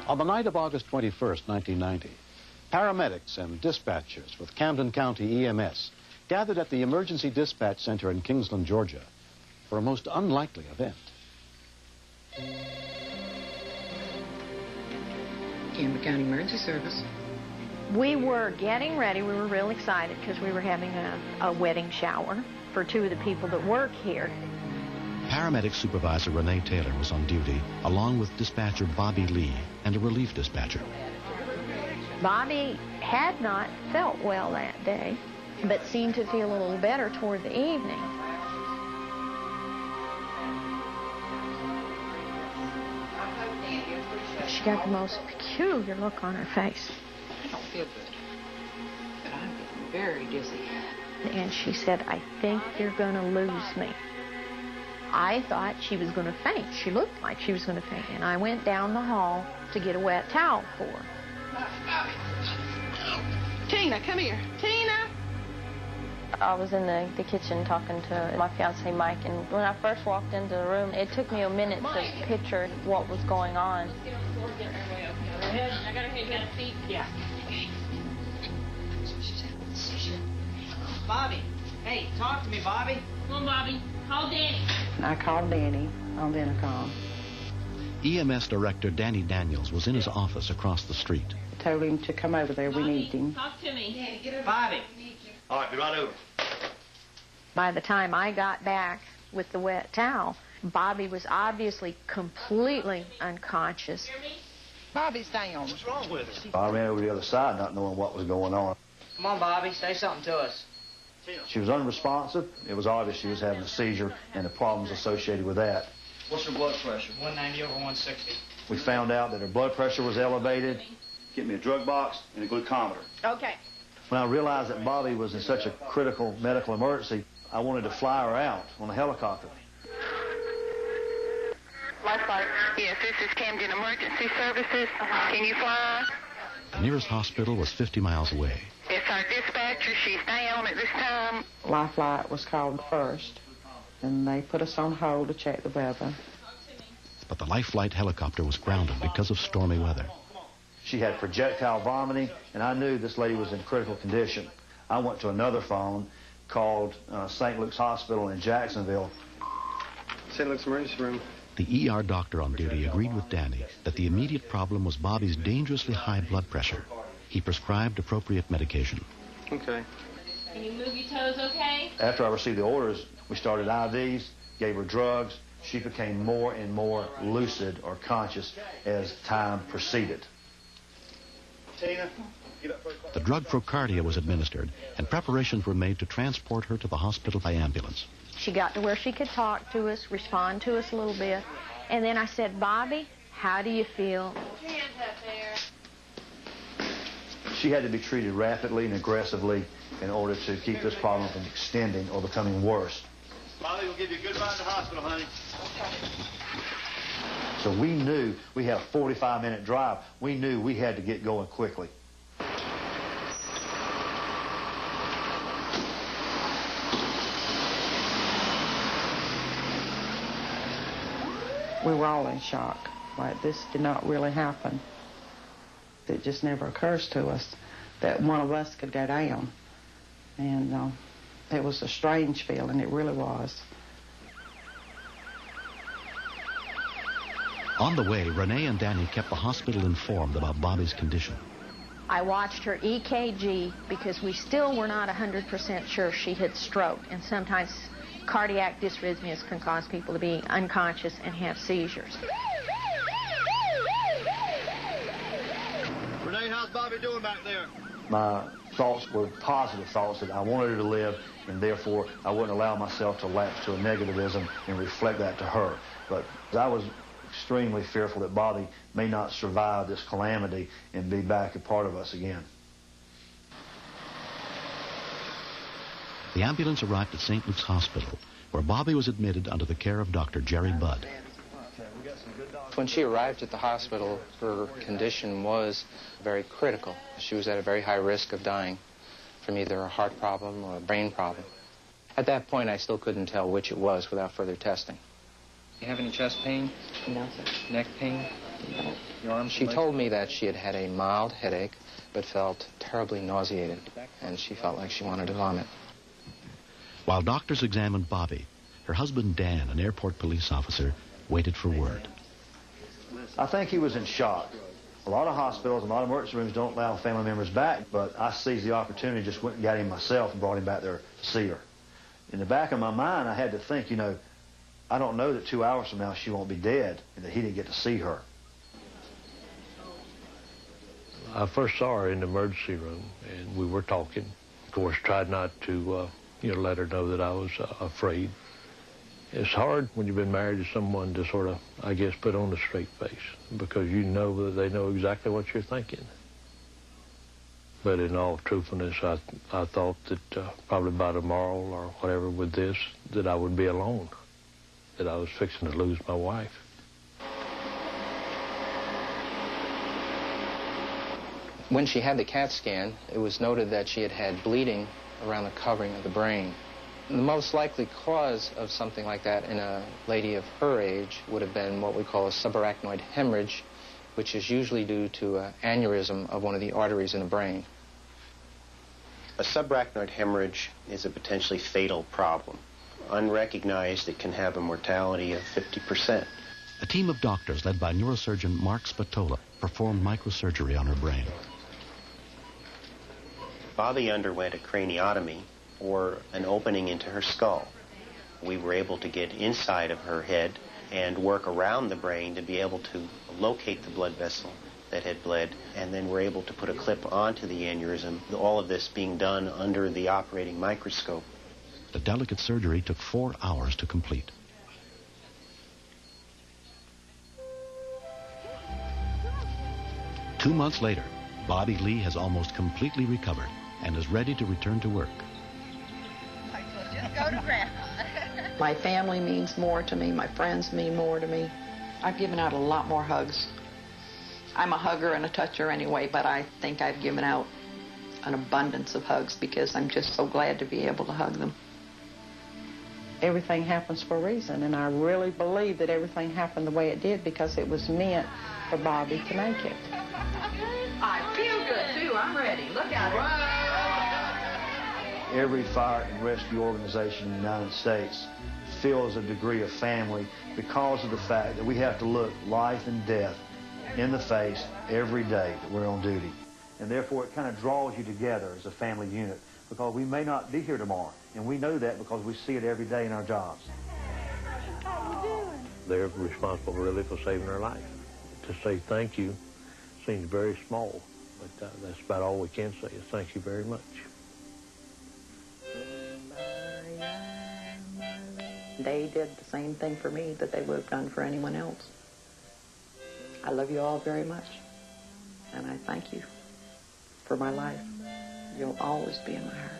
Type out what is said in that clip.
On the night of August 21st, 1990, paramedics and dispatchers with Camden County EMS gathered at the Emergency Dispatch Center in Kingsland, Georgia, for a most unlikely event. Camden County Emergency Service. We were getting ready. We were real excited because we were having a wedding shower for two of the people that work here. Paramedic Supervisor Renee Taylor was on duty, along with dispatcher Bobby Lee and a relief dispatcher. Bobby had not felt well that day, but seemed to feel a little better toward the evening. She got the most peculiar look on her face. I don't feel good, but I'm getting very dizzy. And she said, "I think you're going to lose me." I thought she was going to faint. She looked like she was going to faint. And I went down the hall to get a wet towel for her. Tina, come here. Tina! I was in the kitchen talking to my fiancé, Mike, and when I first walked into the room, it took me a minute to picture what was going on. I got her head, got her feet. Yeah. Bobby. Hey, talk to me, Bobby. Come on, Bobby. Call Danny. I called Danny on the intercom. EMS Director Danny Daniels was in his office across the street. I told him to come over there. We need him. Talk to me. Bobby. All right, be right over. By the time I got back with the wet towel, Bobby was obviously completely unconscious. Bobby's down. What's wrong with her? I ran over to the other side not knowing what was going on. Come on, Bobby. Say something to us. She was unresponsive. It was obvious she was having a seizure and the problems associated with that. What's her blood pressure? 190 over 160. We found out that her blood pressure was elevated. Get me a drug box and a glucometer. Okay. When I realized that Bobby was in such a critical medical emergency, I wanted to fly her out on a helicopter. Lifeguard. Yes, this is Camden Emergency Services. Can you fly? The nearest hospital was 50 miles away. It's our dispatcher. She's down at this time. Life Flight was called first, and they put us on hold to check the weather. But the Life Flight helicopter was grounded because of stormy weather. She had projectile vomiting, and I knew this lady was in critical condition. I went to another phone, called St. Luke's Hospital in Jacksonville. St. Luke's emergency room. The ER doctor on duty agreed with Danny that the immediate problem was Bobby's dangerously high blood pressure. He prescribed appropriate medication. Okay. Can you move your toes okay? After I received the orders, we started IVs, gave her drugs. She became more and more lucid or conscious as time proceeded. Tina, The drug Procardia was administered, and preparations were made to transport her to the hospital by ambulance. She got to where she could talk to us, respond to us a little bit. And then I said, "Bobby, how do you feel?" Hands up there. She had to be treated rapidly and aggressively in order to keep this problem from extending or becoming worse. Bobby will give you a good ride to the hospital, honey. So we knew we had a 45-minute drive. We knew we had to get going quickly. We were all in shock. Like, this did not really happen. It just never occurs to us that one of us could go down. And it was a strange feeling. It really was. On the way, Renee and Danny kept the hospital informed about Bobby's condition. I watched her EKG because we still were not 100% sure she had stroke. And sometimes cardiac dysrhythmias can cause people to be unconscious and have seizures. Renee, how's Bobby doing back there? My thoughts were positive thoughts that I wanted her to live, and therefore I wouldn't allow myself to lapse to a negativism and reflect that to her. But I was extremely fearful that Bobby may not survive this calamity and be back a part of us again. The ambulance arrived at St. Luke's Hospital, where Bobby was admitted under the care of Dr. Jerry Budd. When she arrived at the hospital, her condition was very critical. She was at a very high risk of dying from either a heart problem or a brain problem. At that point, I still couldn't tell which it was without further testing. You have any chest pain? No, sir. Neck pain? She told me that she had had a mild headache, but felt terribly nauseated, and she felt like she wanted to vomit. While doctors examined Bobby, her husband Dan, an airport police officer, waited for word. I think he was in shock. A lot of hospitals, a lot of emergency rooms don't allow family members back, but I seized the opportunity, just went and got him myself and brought him back there to see her. In the back of my mind, I had to think, you know, I don't know that 2 hours from now she won't be dead and that he didn't get to see her. I first saw her in the emergency room, and we were talking. Of course, tried not to, let her know that I was afraid. It's hard when you've been married to someone to sort of, I guess, put on a straight face, because you know that they know exactly what you're thinking. But in all truthfulness, I thought that probably by tomorrow or whatever with this, that I would be alone, that I was fixing to lose my wife. When she had the CAT scan, it was noted that she had had bleeding around the covering of the brain. The most likely cause of something like that in a lady of her age would have been what we call a subarachnoid hemorrhage, which is usually due to an aneurysm of one of the arteries in the brain. A subarachnoid hemorrhage is a potentially fatal problem. Unrecognized, it can have a mortality of 50%. A team of doctors led by neurosurgeon Mark Spatola performed microsurgery on her brain. Bobby underwent a craniotomy, or an opening into her skull. We were able to get inside of her head and work around the brain to be able to locate the blood vessel that had bled, and then we're able to put a clip onto the aneurysm, all of this being done under the operating microscope. The delicate surgery took 4 hours to complete. Two months later, Bobby Lee has almost completely recovered and is ready to return to work. Go to Grandma. My family means more to me. My friends mean more to me. I've given out a lot more hugs. I'm a hugger and a toucher anyway, but I think I've given out an abundance of hugs because I'm just so glad to be able to hug them. Everything happens for a reason, and I really believe that everything happened the way it did because it was meant for Bobby to make it. I feel good, too. I'm ready. Look at her. Every fire and rescue organization in the United States feels a degree of family because of the fact that we have to look life and death in the face every day that we're on duty. And therefore, it kind of draws you together as a family unit because we may not be here tomorrow. And we know that because we see it every day in our jobs. They're responsible really for saving her life. To say thank you seems very small, but that's about all we can say is thank you very much. They did the same thing for me that they would have done for anyone else. I love you all very much, and I thank you for my life. You'll always be in my heart.